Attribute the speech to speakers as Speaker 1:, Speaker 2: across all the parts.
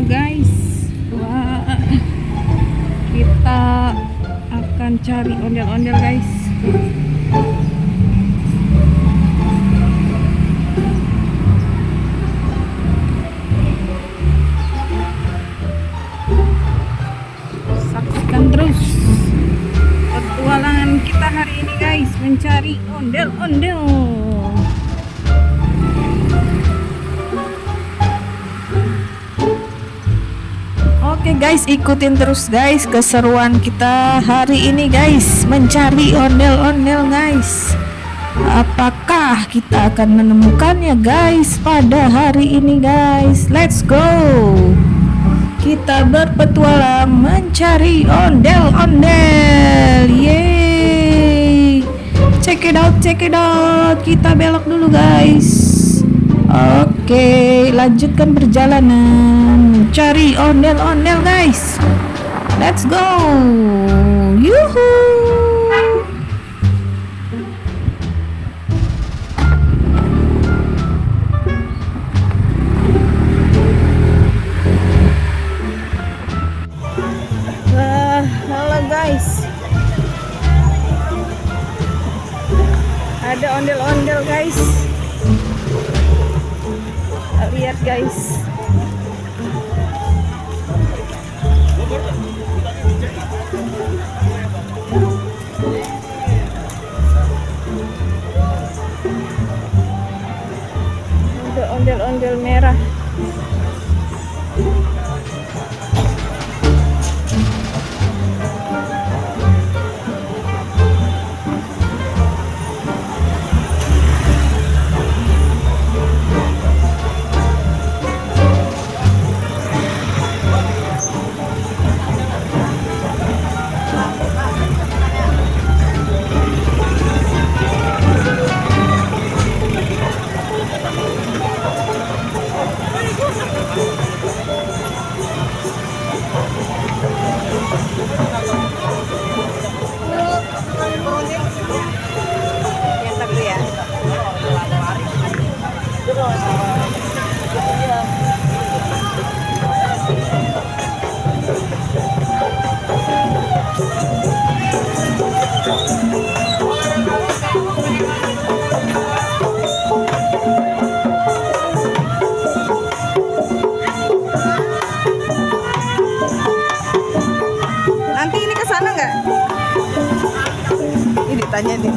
Speaker 1: guys. Wah, kita akan cari ondel-ondel guys. Saksikan terus petualangan kita hari ini guys, mencari ondel-ondel. Oke guys, ikutin terus guys keseruan kita hari ini guys, mencari ondel-ondel guys. Apakah kita akan menemukannya guys pada hari ini guys? Let's go. Kita berpetualang mencari ondel-ondel. Yeay. Check it out, check it out. Kita belok dulu guys. Oke, lanjutkan perjalanan mencari ondel-ondel guys. Let's go. Yuhu. Halo guys. Ada ondel-ondel guys. Lihat guys. Ada ondel-ondel merah. Nanti ini ke sana nggak? Ini ditanya deh.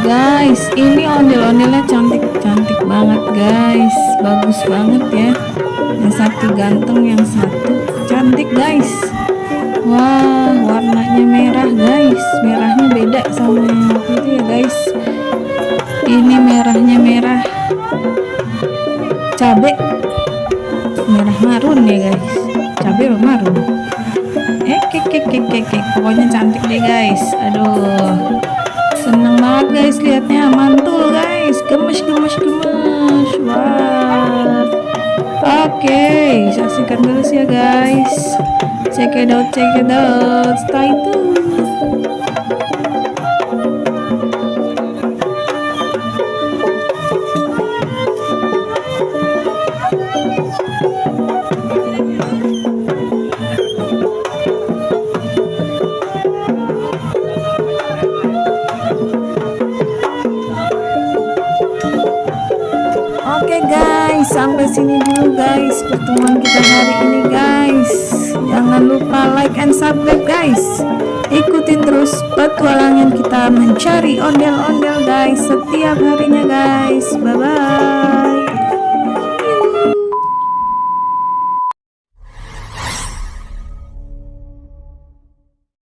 Speaker 1: Guys, ini ondel-ondelnya cantik-cantik banget guys, bagus banget ya. Yang satu ganteng, yang satu cantik guys. Wah, warnanya merah guys, merahnya beda sama yang waktu itu ya guys. Ini merahnya merah cabe, merah marun ya guys, cabe marun. Pokoknya cantik deh guys. Aduh, seneng banget guys lihatnya, mantul guys, gemes. Wah, oke, saksikan terus ya guys. Check it out, stay tune. Oke guys, guys, sampai sini dulu guys pertemuan kita hari ini guys. Jangan lupa like and subscribe guys. Ikutin terus petualangan kita mencari ondel-ondel guys setiap harinya guys. Bye bye.